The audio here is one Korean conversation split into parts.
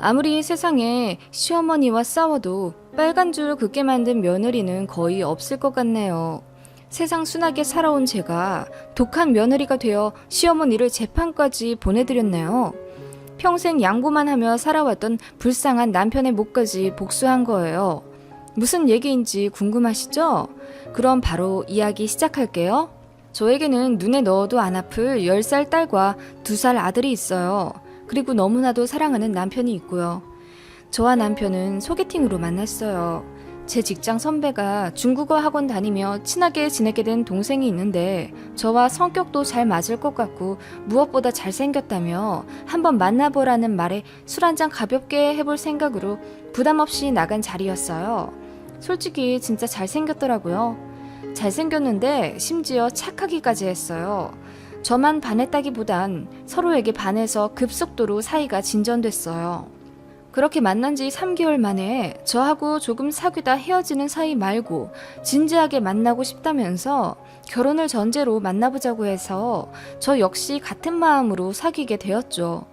아무리 세상에 시어머니와 싸워도 빨간 줄 긋게 만든 며느리는 거의 없을 것 같네요. 세상 순하게 살아온 제가 독한 며느리가 되어 시어머니를 재판까지 보내드렸네요. 평생 양보만 하며 살아왔던 불쌍한 남편의 몫까지 복수한 거예요. 무슨 얘기인지 궁금하시죠? 그럼 바로 이야기 시작할게요. 저에게는 눈에 넣어도 안 아플 10살 딸과 2살 아들이 있어요. 그리고 너무나도 사랑하는 남편이 있고요. 저와 남편은 소개팅으로 만났어요. 제 직장 선배가 중국어 학원 다니며 친하게 지내게 된 동생이 있는데 저와 성격도 잘 맞을 것 같고 무엇보다 잘생겼다며 한번 만나보라는 말에 술 한잔 가볍게 해볼 생각으로 부담 없이 나간 자리였어요. 솔직히 진짜 잘생겼더라고요. 잘생겼는데 심지어 착하기까지 했어요. 저만 반했다기보단 서로에게 반해서 급속도로 사이가 진전됐어요. 그렇게 만난 지 3개월 만에 저하고 조금 사귀다 헤어지는 사이 말고 진지하게 만나고 싶다면서 결혼을 전제로 만나보자고 해서 저 역시 같은 마음으로 사귀게 되었죠.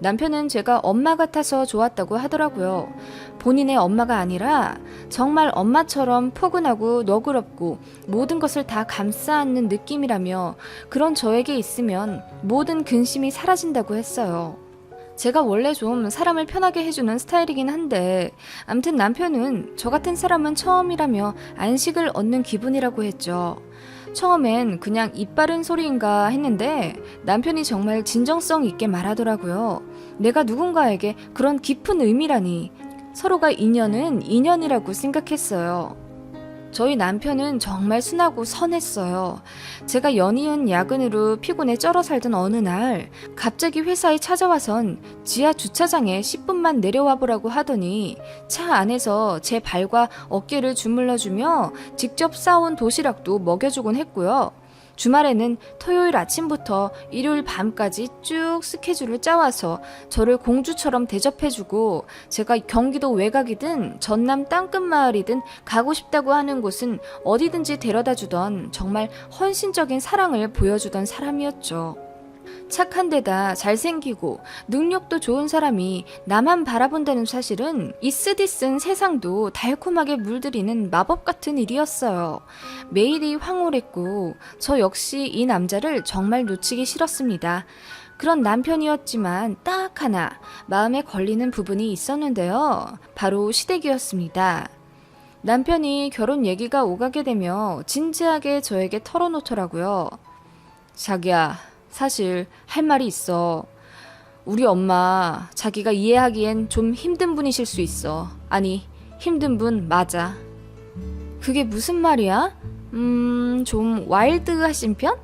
남편은 제가 엄마 같아서 좋았다고 하더라고요. 본인의 엄마가 아니라 정말 엄마처럼 포근하고 너그럽고 모든 것을 다 감싸 안는 느낌이라며 그런 저에게 있으면 모든 근심이 사라진다고 했어요. 제가 원래 좀 사람을 편하게 해주는 스타일이긴 한데 암튼 남편은 저 같은 사람은 처음이라며 안식을 얻는 기분이라고 했죠. 처음엔 그냥 입 바른 소리인가 했는데 남편이 정말 진정성 있게 말하더라고요. 내가 누군가에게 그런 깊은 의미라니. 서로가 인연은 인연이라고 생각했어요. 저희 남편은 정말 순하고 선했어요. 제가 연이은 야근으로 피곤해 쩔어 살던 어느 날 갑자기 회사에 찾아와선 지하 주차장에 10분만 내려와 보라고 하더니 차 안에서 제 발과 어깨를 주물러주며 직접 싸온 도시락도 먹여주곤 했고요. 주말에는 토요일 아침부터 일요일 밤까지 쭉 스케줄을 짜와서 저를 공주처럼 대접해주고 제가 경기도 외곽이든 전남 땅끝마을이든 가고 싶다고 하는 곳은 어디든지 데려다주던 정말 헌신적인 사랑을 보여주던 사람이었죠. 착한 데다 잘생기고 능력도 좋은 사람이 나만 바라본다는 사실은 이 쓰디쓴 세상도 달콤하게 물들이는 마법 같은 일이었어요. 매일이 황홀했고 저 역시 이 남자를 정말 놓치기 싫었습니다. 그런 남편이었지만 딱 하나 마음에 걸리는 부분이 있었는데요. 바로 시댁이었습니다. 남편이 결혼 얘기가 오가게 되며 진지하게 저에게 털어놓더라고요. 자기야, 사실 할 말이 있어. 우리 엄마 자기가 이해하기엔 좀 힘든 분이실 수 있어. 아니, 힘든 분 맞아. 그게 무슨 말이야? 좀 와일드하신 편?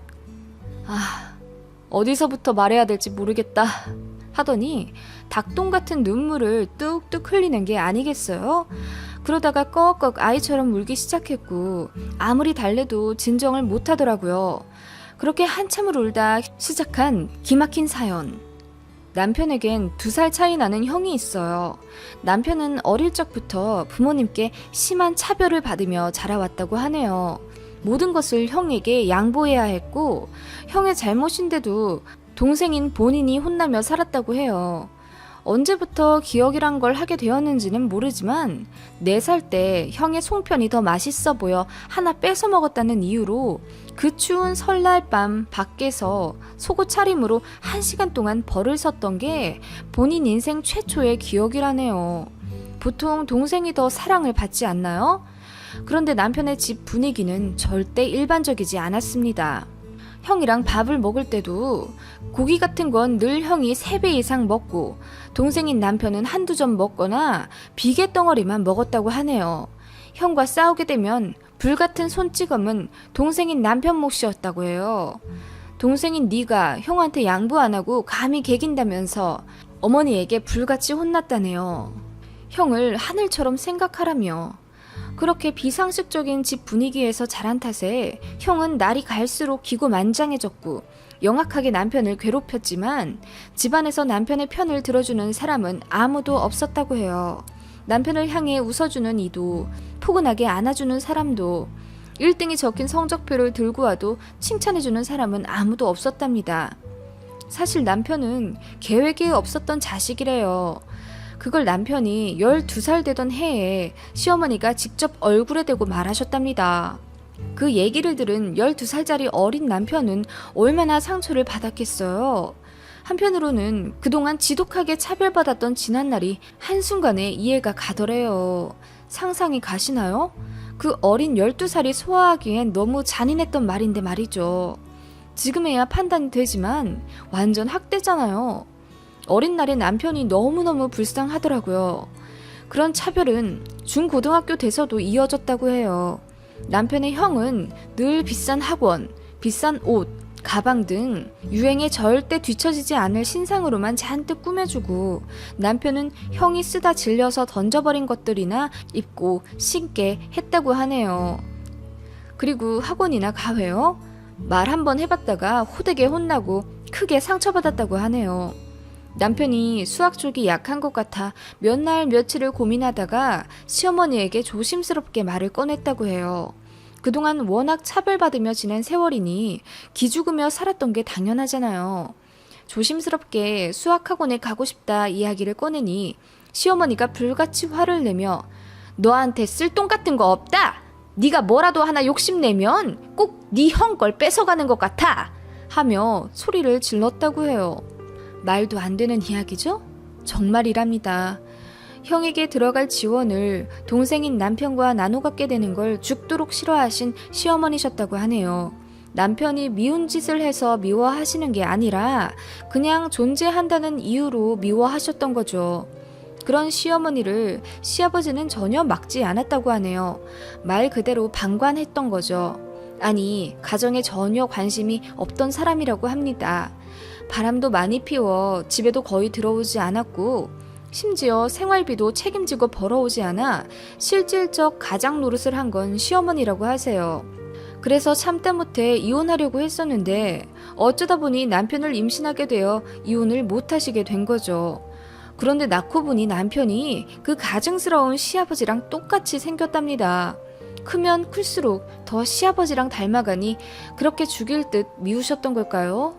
어디서부터 말해야 될지 모르겠다 하더니 닭똥 같은 눈물을 뚝뚝 흘리는 게 아니겠어요? 그러다가 꺽꺽 아이처럼 울기 시작했고 아무리 달래도 진정을 못하더라고요. 그렇게 한참을 울다 시작한 기막힌 사연. 남편에겐 2살 차이 나는 형이 있어요. 남편은 어릴 적부터 부모님께 심한 차별을 받으며 자라왔다고 하네요. 모든 것을 형에게 양보해야 했고 형의 잘못인데도 동생인 본인이 혼나며 살았다고 해요. 언제부터 기억이란 걸 하게 되었는지는 모르지만 4살 때 형의 송편이 더 맛있어 보여 하나 뺏어 먹었다는 이유로 그 추운 설날 밤 밖에서 속옷 차림으로 1시간 동안 벌을 섰던 게 본인 인생 최초의 기억이라네요. 보통 동생이 더 사랑을 받지 않나요? 그런데 남편의 집 분위기는 절대 일반적이지 않았습니다. 형이랑 밥을 먹을 때도 고기 같은 건 늘 형이 3배 이상 먹고 동생인 남편은 한두 점 먹거나 비계 덩어리만 먹었다고 하네요. 형과 싸우게 되면 불같은 손찌검은 동생인 남편 몫이었다고 해요. 동생인 네가 형한테 양보 안 하고 감히 개긴다면서 어머니에게 불같이 혼났다네요. 형을 하늘처럼 생각하라며. 그렇게 비상식적인 집 분위기에서 자란 탓에 형은 날이 갈수록 기고만장해졌고 영악하게 남편을 괴롭혔지만 집안에서 남편의 편을 들어주는 사람은 아무도 없었다고 해요. 남편을 향해 웃어주는 이도, 포근하게 안아주는 사람도, 1등이 적힌 성적표를 들고 와도 칭찬해주는 사람은 아무도 없었답니다. 사실 남편은 계획이 없었던 자식이래요. 그걸 남편이 12살 되던 해에 시어머니가 직접 얼굴에 대고 말하셨답니다. 그 얘기를 들은 12살짜리 어린 남편은 얼마나 상처를 받았겠어요. 한편으로는 그동안 지독하게 차별받았던 지난날이 한순간에 이해가 가더래요. 상상이 가시나요? 그 어린 12살이 소화하기엔 너무 잔인했던 말인데 말이죠. 지금에야 판단이 되지만 완전 학대잖아요. 어린 날에 남편이 너무너무 불쌍하더라고요. 그런 차별은 중고등학교 돼서도 이어졌다고 해요. 남편의 형은 늘 비싼 학원, 비싼 옷, 가방 등 유행에 절대 뒤처지지 않을 신상으로만 잔뜩 꾸며주고 남편은 형이 쓰다 질려서 던져버린 것들이나 입고 신게 했다고 하네요. 그리고 학원이나 가회요? 말 한번 해봤다가 호되게 혼나고 크게 상처받았다고 하네요. 남편이 수학 쪽이 약한 것 같아 몇 날 며칠을 고민하다가 시어머니에게 조심스럽게 말을 꺼냈다고 해요. 그동안 워낙 차별받으며 지낸 세월이니 기죽으며 살았던 게 당연하잖아요. 조심스럽게 수학학원에 가고 싶다 이야기를 꺼내니 시어머니가 불같이 화를 내며 너한테 쓸 돈 같은 거 없다! 네가 뭐라도 하나 욕심내면 꼭 네 형 걸 뺏어가는 것 같아! 하며 소리를 질렀다고 해요. 말도 안 되는 이야기죠? 정말이랍니다. 형에게 들어갈 지원을 동생인 남편과 나눠 갖게 되는 걸 죽도록 싫어하신 시어머니셨다고 하네요. 남편이 미운 짓을 해서 미워하시는 게 아니라 그냥 존재한다는 이유로 미워하셨던 거죠. 그런 시어머니를 시아버지는 전혀 막지 않았다고 하네요. 말 그대로 방관했던 거죠. 아니, 가정에 전혀 관심이 없던 사람이라고 합니다. 바람도 많이 피워 집에도 거의 들어오지 않았고 심지어 생활비도 책임지고 벌어오지 않아 실질적 가장 노릇을 한 건 시어머니라고 하세요. 그래서 참다 못해 이혼하려고 했었는데 어쩌다 보니 남편을 임신하게 되어 이혼을 못하시게 된 거죠. 그런데 낳고 보니 남편이 그 가증스러운 시아버지랑 똑같이 생겼답니다. 크면 클수록 더 시아버지랑 닮아가니 그렇게 죽일 듯 미우셨던 걸까요?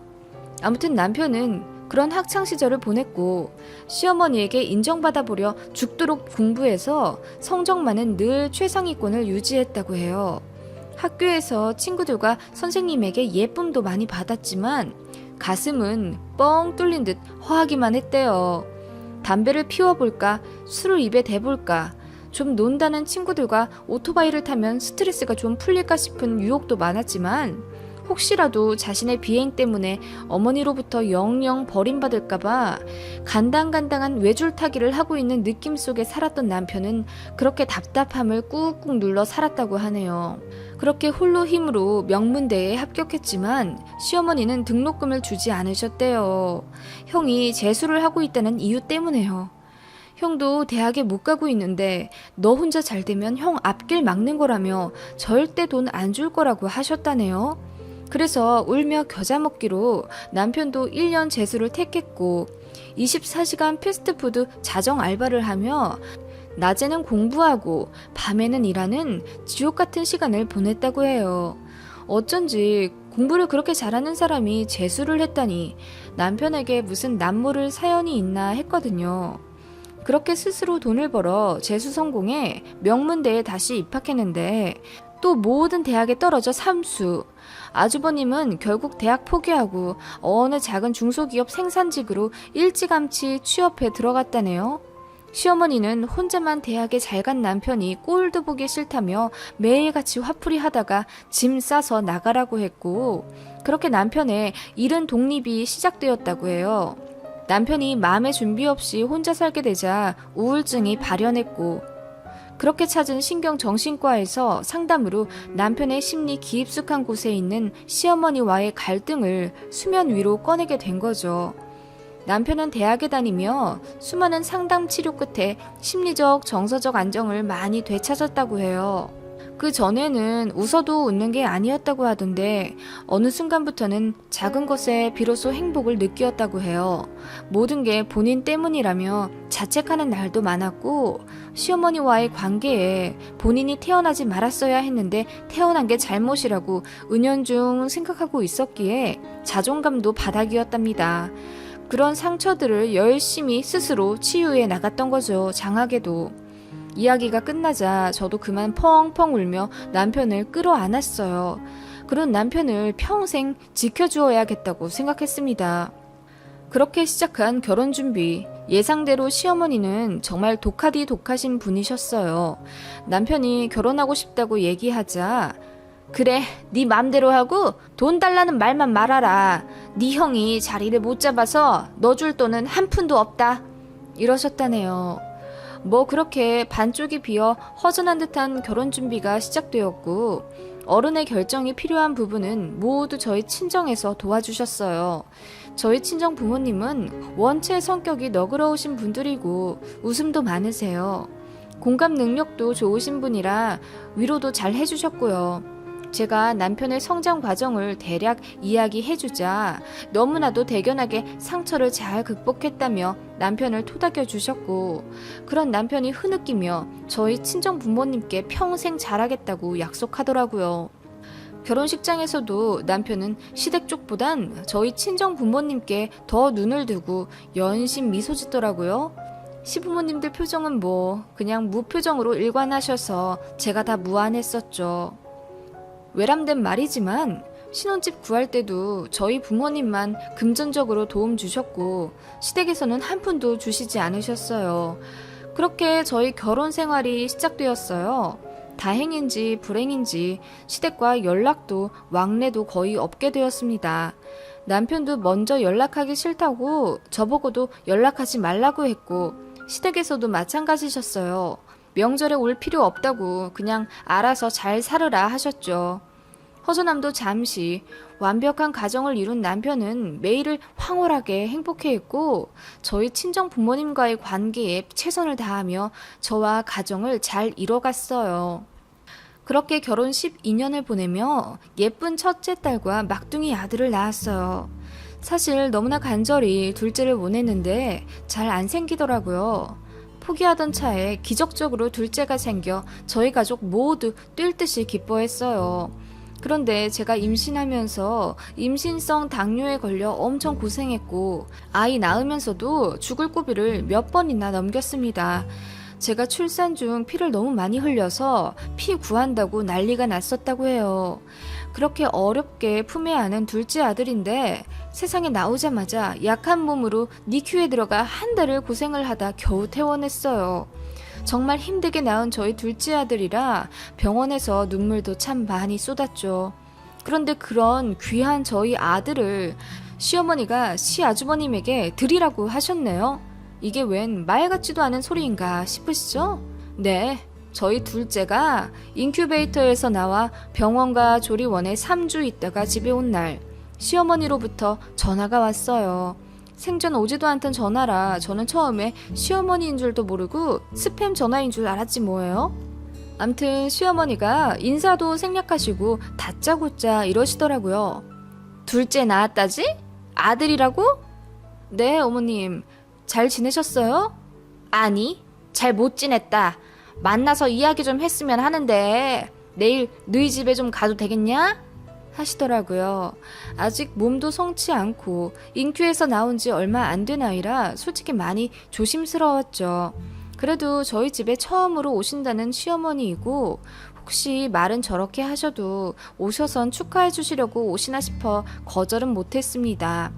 아무튼 남편은 그런 학창시절을 보냈고 시어머니에게 인정받아 보려 죽도록 공부해서 성적만은 늘 최상위권을 유지했다고 해요. 학교에서 친구들과 선생님에게 예쁨도 많이 받았지만 가슴은 뻥 뚫린 듯 허하기만 했대요. 담배를 피워볼까, 술을 입에 대볼까, 좀 논다는 친구들과 오토바이를 타면 스트레스가 좀 풀릴까 싶은 유혹도 많았지만 혹시라도 자신의 비행 때문에 어머니로부터 영영 버림받을까봐 간당간당한 외줄타기를 하고 있는 느낌 속에 살았던 남편은 그렇게 답답함을 꾹꾹 눌러 살았다고 하네요. 그렇게 홀로 힘으로 명문대에 합격했지만 시어머니는 등록금을 주지 않으셨대요. 형이 재수를 하고 있다는 이유 때문에요. 형도 대학에 못 가고 있는데 너 혼자 잘 되면 형 앞길 막는 거라며 절대 돈 안 줄 거라고 하셨다네요. 그래서 울며 겨자 먹기로 남편도 1년 재수를 택했고 24시간 패스트푸드 자정 알바를 하며 낮에는 공부하고 밤에는 일하는 지옥 같은 시간을 보냈다고 해요. 어쩐지 공부를 그렇게 잘하는 사람이 재수를 했다니 남편에게 무슨 남모를 사연이 있나 했거든요. 그렇게 스스로 돈을 벌어 재수 성공해 명문대에 다시 입학했는데 또 모든 대학에 떨어져 삼수. 아주버님은 결국 대학 포기하고 어느 작은 중소기업 생산직으로 일찌감치 취업해 들어갔다네요. 시어머니는 혼자만 대학에 잘 간 남편이 꼴도 보기 싫다며 매일같이 화풀이 하다가 짐 싸서 나가라고 했고 그렇게 남편의 이른 독립이 시작되었다고 해요. 남편이 마음의 준비 없이 혼자 살게 되자 우울증이 발현했고 그렇게 찾은 신경정신과에서 상담으로 남편의 심리 깊숙한 곳에 있는 시어머니와의 갈등을 수면 위로 꺼내게 된 거죠. 남편은 대학에 다니며 수많은 상담 치료 끝에 심리적 정서적 안정을 많이 되찾았다고 해요. 그 전에는 웃어도 웃는 게 아니었다고 하던데 어느 순간부터는 작은 것에 비로소 행복을 느꼈다고 해요. 모든 게 본인 때문이라며 자책하는 날도 많았고 시어머니와의 관계에 본인이 태어나지 말았어야 했는데 태어난 게 잘못이라고 은연중 생각하고 있었기에 자존감도 바닥이었답니다. 그런 상처들을 열심히 스스로 치유해 나갔던 거죠. 장하게도. 이야기가 끝나자 저도 그만 펑펑 울며 남편을 끌어안았어요. 그런 남편을 평생 지켜주어야겠다고 생각했습니다. 그렇게 시작한 결혼 준비. 예상대로 시어머니는 정말 독하디 독하신 분이셨어요. 남편이 결혼하고 싶다고 얘기하자 그래, 네 맘대로 하고 돈 달라는 말만 말아라. 네 형이 자리를 못 잡아서 너 줄 돈은 한 푼도 없다. 이러셨다네요. 뭐 그렇게 반쪽이 비어 허전한 듯한 결혼 준비가 시작되었고 어른의 결정이 필요한 부분은 모두 저희 친정에서 도와주셨어요. 저희 친정 부모님은 원체 성격이 너그러우신 분들이고 웃음도 많으세요. 공감 능력도 좋으신 분이라 위로도 잘 해주셨고요. 제가 남편의 성장 과정을 대략 이야기해주자 너무나도 대견하게 상처를 잘 극복했다며 남편을 토닥여 주셨고 그런 남편이 흐느끼며 저희 친정 부모님께 평생 잘하겠다고 약속하더라고요. 결혼식장에서도 남편은 시댁 쪽보단 저희 친정 부모님께 더 눈을 두고 연신 미소 짓더라고요. 시부모님들 표정은 뭐 그냥 무표정으로 일관하셔서 제가 다 무안했었죠. 외람된 말이지만 신혼집 구할 때도 저희 부모님만 금전적으로 도움 주셨고 시댁에서는 한 푼도 주시지 않으셨어요. 그렇게 저희 결혼 생활이 시작되었어요. 다행인지 불행인지 시댁과 연락도 왕래도 거의 없게 되었습니다. 남편도 먼저 연락하기 싫다고 저보고도 연락하지 말라고 했고 시댁에서도 마찬가지셨어요. 명절에 올 필요 없다고 그냥 알아서 잘 살으라 하셨죠. 허전함도 잠시. 완벽한 가정을 이룬 남편은 매일을 황홀하게 행복해했고 저희 친정 부모님과의 관계에 최선을 다하며 저와 가정을 잘 이뤄갔어요. 그렇게 결혼 12년을 보내며 예쁜 첫째 딸과 막둥이 아들을 낳았어요. 사실 너무나 간절히 둘째를 원했는데 잘 안 생기더라고요. 포기하던 차에 기적적으로 둘째가 생겨 저희 가족 모두 뛸 듯이 기뻐했어요. 그런데 제가 임신하면서 임신성 당뇨에 걸려 엄청 고생했고 아이 낳으면서도 죽을 고비를 몇 번이나 넘겼습니다. 제가 출산 중 피를 너무 많이 흘려서 피 구한다고 난리가 났었다고 해요. 그렇게 어렵게 품에 안은 둘째 아들인데 세상에 나오자마자 약한 몸으로 니큐에 들어가 한 달을 고생을 하다 겨우 퇴원했어요. 정말 힘들게 낳은 저희 둘째 아들이라 병원에서 눈물도 참 많이 쏟았죠. 그런데 그런 귀한 저희 아들을 시어머니가 시아주버님에게 드리라고 하셨네요. 이게 웬 말 같지도 않은 소리인가 싶으시죠? 네, 저희 둘째가 인큐베이터에서 나와 병원과 조리원에 3주 있다가 집에 온 날 시어머니로부터 전화가 왔어요. 생전 오지도 않던 전화라 저는 처음에 시어머니인 줄도 모르고 스팸 전화인 줄 알았지 뭐예요. 암튼 시어머니가 인사도 생략하시고 다짜고짜 이러시더라고요. 둘째 낳았다지? 아들이라고? 네, 어머님. 잘 지내셨어요? 아니, 잘 못 지냈다. 만나서 이야기 좀 했으면 하는데 내일 너희 집에 좀 가도 되겠냐? 하시더라고요. 아직 몸도 성치 않고 인큐에서 나온 지 얼마 안 된 아이라 솔직히 많이 조심스러웠죠. 그래도 저희 집에 처음으로 오신다는 시어머니이고 혹시 말은 저렇게 하셔도 오셔선 축하해 주시려고 오시나 싶어 거절은 못했습니다.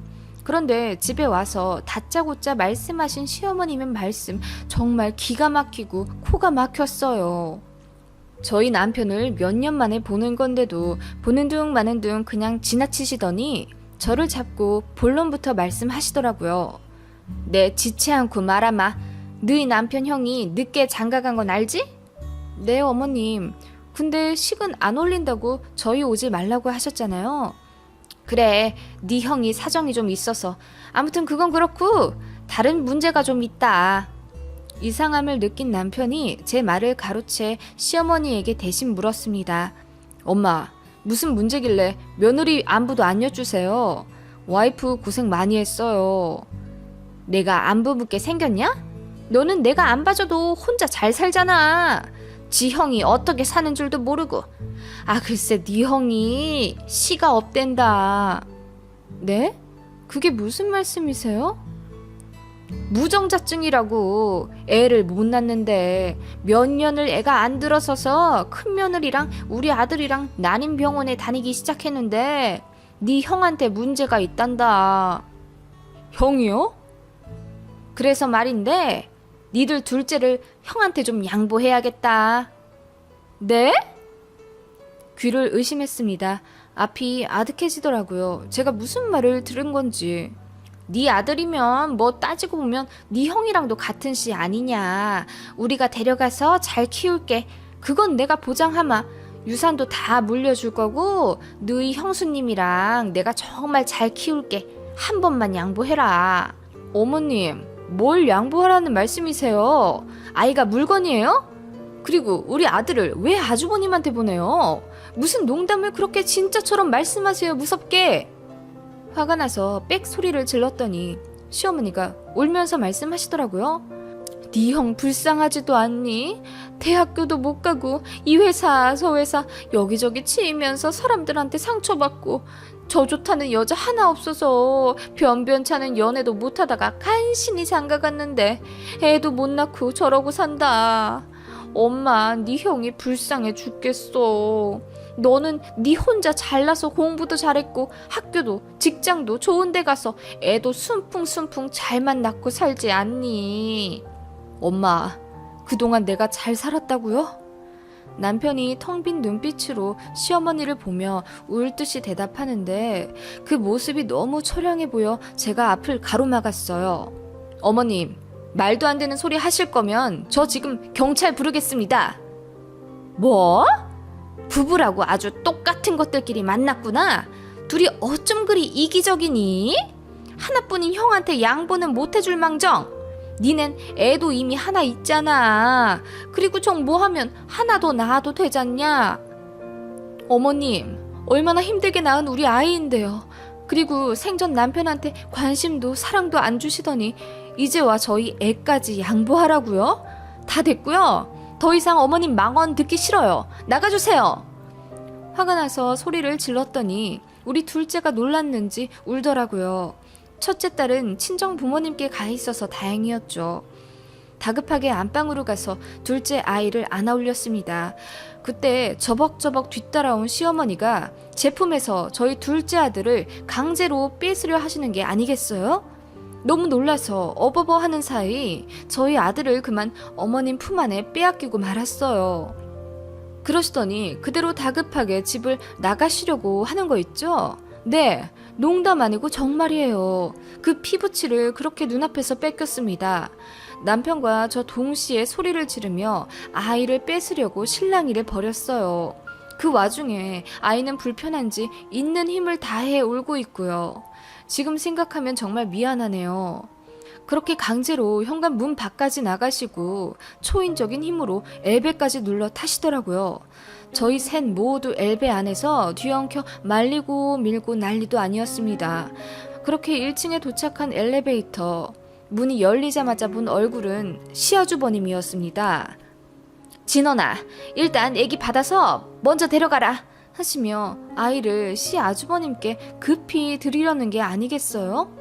그런데 집에 와서 다짜고짜 말씀하신 시어머님의 말씀 정말 기가 막히고 코가 막혔어요. 저희 남편을 몇 년 만에 보는 건데도 보는 둥 마는 둥 그냥 지나치시더니 저를 잡고 본론부터 말씀하시더라고요. 내 지체 않고 말아마. 너희 남편 형이 늦게 장가간 건 알지? 네, 어머님. 근데 식은 안 올린다고 저희 오지 말라고 하셨잖아요. 그래, 네 형이 사정이 좀 있어서. 아무튼 그건 그렇고 다른 문제가 좀 있다. 이상함을 느낀 남편이 제 말을 가로채 시어머니에게 대신 물었습니다. 엄마, 무슨 문제길래 며느리 안부도 안 여쭈세요? 와이프 고생 많이 했어요. 내가 안부 묻게 생겼냐? 너는 내가 안 봐줘도 혼자 잘 살잖아. 지 형이 어떻게 사는 줄도 모르고. 아, 글쎄 네 형이 시가 없댄다. 네? 그게 무슨 말씀이세요? 무정자증이라고. 애를 못 낳는데 몇 년을 애가 안 들어서서 큰 며느리랑 우리 아들이랑 난임병원에 다니기 시작했는데 네 형한테 문제가 있단다. 형이요? 그래서 말인데 니들 둘째를 형한테 좀 양보해야겠다. 네? 귀를 의심했습니다. 앞이 아득해지더라고요. 제가 무슨 말을 들은 건지. 네 아들이면 뭐 따지고 보면 네 형이랑도 같은 씨 아니냐. 우리가 데려가서 잘 키울게. 그건 내가 보장하마. 유산도 다 물려줄 거고 너희 형수님이랑 내가 정말 잘 키울게. 한 번만 양보해라. 어머님, 뭘 양보하라는 말씀이세요? 아이가 물건이에요? 그리고 우리 아들을 왜 아주버님한테 보내요? 무슨 농담을 그렇게 진짜처럼 말씀하세요, 무섭게. 화가 나서 빽 소리를 질렀더니 시어머니가 울면서 말씀하시더라고요. 네 형 불쌍하지도 않니? 대학교도 못 가고 이 회사 저 회사 여기저기 치이면서 사람들한테 상처받고 저 좋다는 여자 하나 없어서 변변찮은 연애도 못하다가 간신히 장가갔는데 애도 못 낳고 저러고 산다. 엄마, 네 형이 불쌍해 죽겠어. 너는 네 혼자 잘나서 공부도 잘했고 학교도 직장도 좋은 데 가서 애도 순풍순풍 잘만 낳고 살지 않니? 엄마, 그동안 내가 잘 살았다고요? 남편이 텅 빈 눈빛으로 시어머니를 보며 울 듯이 대답하는데 그 모습이 너무 처량해 보여 제가 앞을 가로막았어요. 어머님, 말도 안 되는 소리 하실 거면 저 지금 경찰 부르겠습니다. 뭐? 부부라고 아주 똑같은 것들끼리 만났구나. 둘이 어쩜 그리 이기적이니? 하나뿐인 형한테 양보는 못 해줄 망정. 니넨 애도 이미 하나 있잖아. 그리고 정 뭐하면 하나 더 낳아도 되잖냐. 어머님, 얼마나 힘들게 낳은 우리 아이인데요. 그리고 생전 남편한테 관심도 사랑도 안 주시더니 이제 와 저희 애까지 양보하라고요? 다 됐고요. 더 이상 어머님 망언 듣기 싫어요. 나가주세요. 화가 나서 소리를 질렀더니 우리 둘째가 놀랐는지 울더라고요. 첫째 딸은 친정 부모님께 가 있어서 다행이었죠. 다급하게 안방으로 가서 둘째 아이를 안아 올렸습니다. 그때 저벅저벅 뒤따라온 시어머니가 제품에서 저희 둘째 아들을 강제로 뺏으려 하시는 게 아니겠어요? 너무 놀라서 어버버 하는 사이 저희 아들을 그만 어머님 품 안에 빼앗기고 말았어요. 그러시더니 그대로 다급하게 집을 나가시려고 하는 거 있죠? 네, 농담 아니고 정말이에요. 그 피부치를 그렇게 눈앞에서 뺏겼습니다. 남편과 저 동시에 소리를 지르며 아이를 뺏으려고 실랑이를 벌였어요. 그 와중에 아이는 불편한지 있는 힘을 다해 울고 있고요. 지금 생각하면 정말 미안하네요. 그렇게 강제로 현관 문 밖까지 나가시고 초인적인 힘으로 엘베까지 눌러 타시더라고요. 저희 셋 모두 엘베 안에서 뒤엉켜 말리고 밀고 난리도 아니었습니다. 그렇게 1층에 도착한 엘리베이터. 문이 열리자마자 본 얼굴은 시아주버님이었습니다. 진원아, 일단 애기 받아서 먼저 데려가라 하시며 아이를 시아주버님께 급히 드리려는 게 아니겠어요?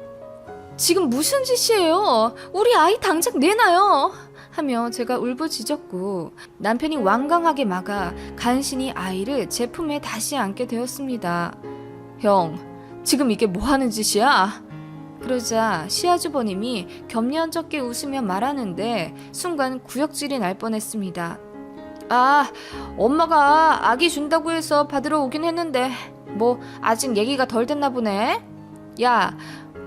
지금 무슨 짓이에요? 우리 아이 당장 내놔요! 하며 제가 울부짖었고 남편이 완강하게 막아 간신히 아이를 제 품에 다시 안게 되었습니다. 형, 지금 이게 뭐 하는 짓이야? 그러자 시아주버님이 겸연쩍게 웃으며 말하는데 순간 구역질이 날 뻔했습니다. 아, 엄마가 아기 준다고 해서 받으러 오긴 했는데 뭐 아직 얘기가 덜 됐나 보네. 야,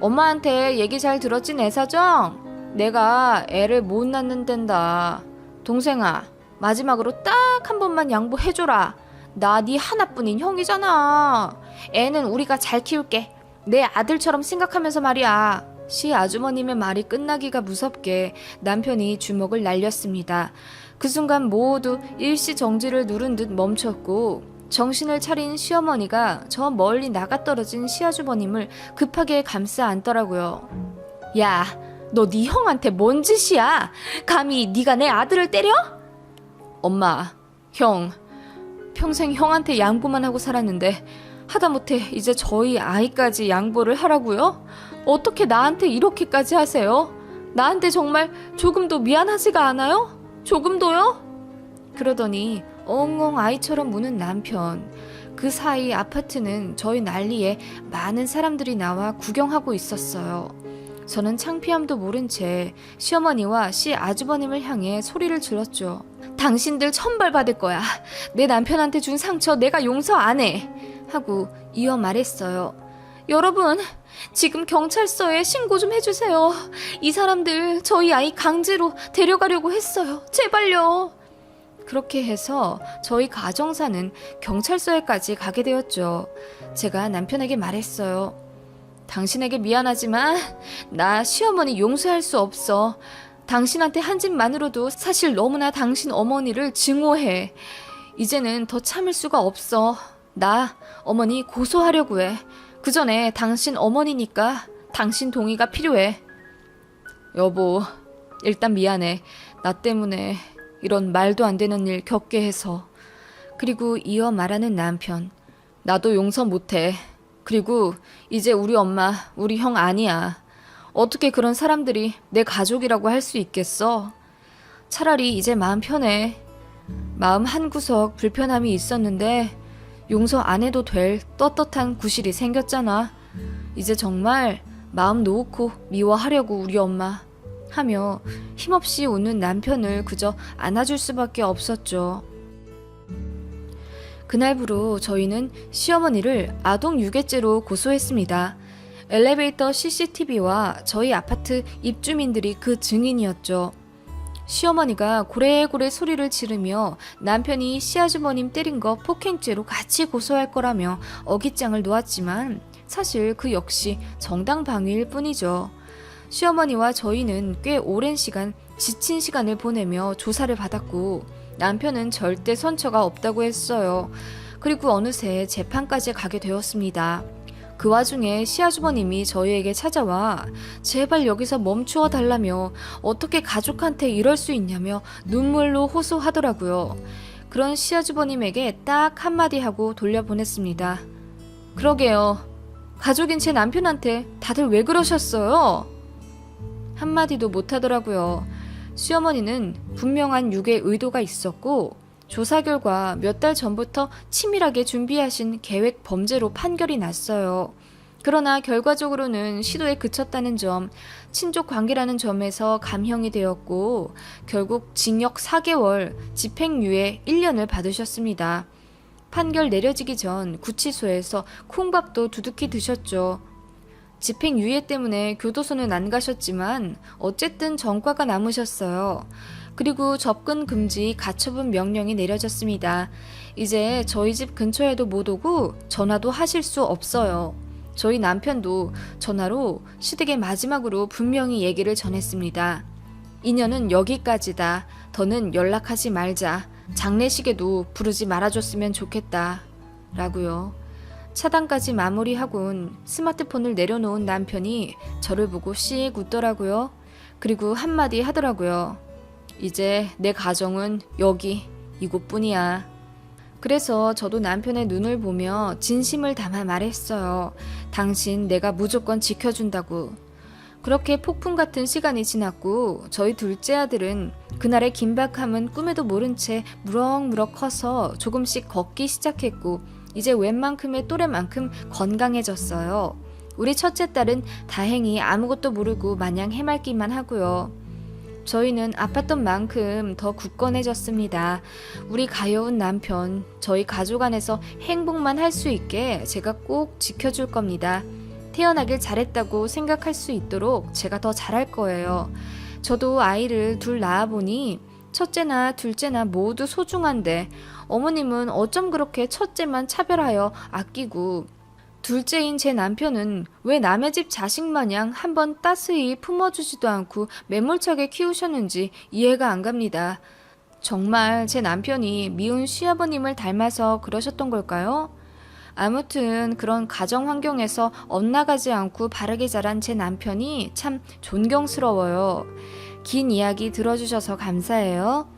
엄마한테 얘기 잘 들었지 내 사정? 내가 애를 못 낳는단다. 동생아, 마지막으로 딱 한 번만 양보해줘라. 나 네 하나뿐인 형이잖아. 애는 우리가 잘 키울게. 내 아들처럼 생각하면서 말이야. 시 아주머님의 말이 끝나기가 무섭게 남편이 주먹을 날렸습니다. 그 순간 모두 일시정지를 누른 듯 멈췄고 정신을 차린 시어머니가 저 멀리 나가떨어진 시아주버님을 급하게 감싸 안더라고요. 야, 너 네 형한테 뭔 짓이야? 감히 네가 내 아들을 때려? 엄마, 형, 평생 형한테 양보만 하고 살았는데 하다못해 이제 저희 아이까지 양보를 하라고요? 어떻게 나한테 이렇게까지 하세요? 나한테 정말 조금도 미안하지가 않아요? 조금도요? 그러더니 엉엉 아이처럼 우는 남편. 그 사이 아파트는 저희 난리에 많은 사람들이 나와 구경하고 있었어요. 저는 창피함도 모른 채 시어머니와 시아주버님을 향해 소리를 질렀죠. 당신들 천벌 받을 거야. 내 남편한테 준 상처 내가 용서 안 해. 하고 이어 말했어요. 여러분, 지금 경찰서에 신고 좀 해주세요. 이 사람들 저희 아이 강제로 데려가려고 했어요. 제발요. 그렇게 해서 저희 가정사는 경찰서에까지 가게 되었죠. 제가 남편에게 말했어요. 당신에게 미안하지만 나 시어머니 용서할 수 없어. 당신한테 한 짓만으로도 사실 너무나 당신 어머니를 증오해. 이제는 더 참을 수가 없어. 나 어머니 고소하려고 해. 그 전에 당신 어머니니까 당신 동의가 필요해. 여보, 일단 미안해. 나 때문에 이런 말도 안 되는 일 겪게 해서. 그리고 이어 말하는 남편. 나도 용서 못해. 그리고 이제 우리 엄마, 우리 형 아니야. 어떻게 그런 사람들이 내 가족이라고 할 수 있겠어? 차라리 이제 마음 편해. 마음 한구석 불편함이 있었는데 용서 안 해도 될 떳떳한 구실이 생겼잖아. 이제 정말 마음 놓고 미워하려고 우리 엄마. 하며 힘없이 웃는 남편을 그저 안아줄 수밖에 없었죠. 그날부로 저희는 시어머니를 아동 유괴죄로 고소했습니다. 엘리베이터 CCTV와 저희 아파트 입주민들이 그 증인이었죠. 시어머니가 고래고래 소리를 지르며 남편이 시아주버님 때린 거 폭행죄로 같이 고소할 거라며 어깃장을 놓았지만 사실 그 역시 정당방위일 뿐이죠. 시어머니와 저희는 꽤 오랜 시간 지친 시간을 보내며 조사를 받았고 남편은 절대 선처가 없다고 했어요. 그리고 어느새 재판까지 가게 되었습니다. 그 와중에 시아주버님이 저희에게 찾아와 제발 여기서 멈추어 달라며 어떻게 가족한테 이럴 수 있냐며 눈물로 호소하더라고요. 그런 시아주버님에게 딱 한마디 하고 돌려보냈습니다. 그러게요. 가족인 제 남편한테 다들 왜 그러셨어요? 한마디도 못하더라고요. 시어머니는 분명한 유괴 의도가 있었고 조사 결과 몇 달 전부터 치밀하게 준비하신 계획 범죄로 판결이 났어요. 그러나 결과적으로는 시도에 그쳤다는 점, 친족 관계라는 점에서 감형이 되었고 결국 징역 4개월, 집행유예 1년을 받으셨습니다. 판결 내려지기 전 구치소에서 콩밥도 두둑히 드셨죠. 집행유예 때문에 교도소는 안 가셨지만 어쨌든 전과가 남으셨어요. 그리고 접근 금지 가처분 명령이 내려졌습니다. 이제 저희 집 근처에도 못 오고 전화도 하실 수 없어요. 저희 남편도 전화로 시댁에 마지막으로 분명히 얘기를 전했습니다. 인연은 여기까지다. 더는 연락하지 말자. 장례식에도 부르지 말아줬으면 좋겠다. 라고요. 차단까지 마무리하곤 스마트폰을 내려놓은 남편이 저를 보고 씩 웃더라고요. 그리고 한마디 하더라고요. 이제 내 가정은 여기 이곳뿐이야. 그래서 저도 남편의 눈을 보며 진심을 담아 말했어요. 당신 내가 무조건 지켜준다고. 그렇게 폭풍 같은 시간이 지났고 저희 둘째 아들은 그날의 긴박함은 꿈에도 모른 채 무럭무럭 커서 조금씩 걷기 시작했고 이제 웬만큼의 또래만큼 건강해졌어요. 우리 첫째 딸은 다행히 아무것도 모르고 마냥 해맑기만 하고요. 저희는 아팠던 만큼 더 굳건해졌습니다. 우리 가여운 남편, 저희 가족 안에서 행복만 할 수 있게 제가 꼭 지켜줄 겁니다. 태어나길 잘했다고 생각할 수 있도록 제가 더 잘할 거예요. 저도 아이를 둘 낳아보니 첫째나 둘째나 모두 소중한데 어머님은 어쩜 그렇게 첫째만 차별하여 아끼고 둘째인 제 남편은 왜 남의 집 자식 마냥 한번 따스히 품어주지도 않고 매몰차게 키우셨는지 이해가 안 갑니다. 정말 제 남편이 미운 시아버님을 닮아서 그러셨던 걸까요? 아무튼 그런 가정 환경에서 엇나가지 않고 바르게 자란 제 남편이 참 존경스러워요. 긴 이야기 들어주셔서 감사해요.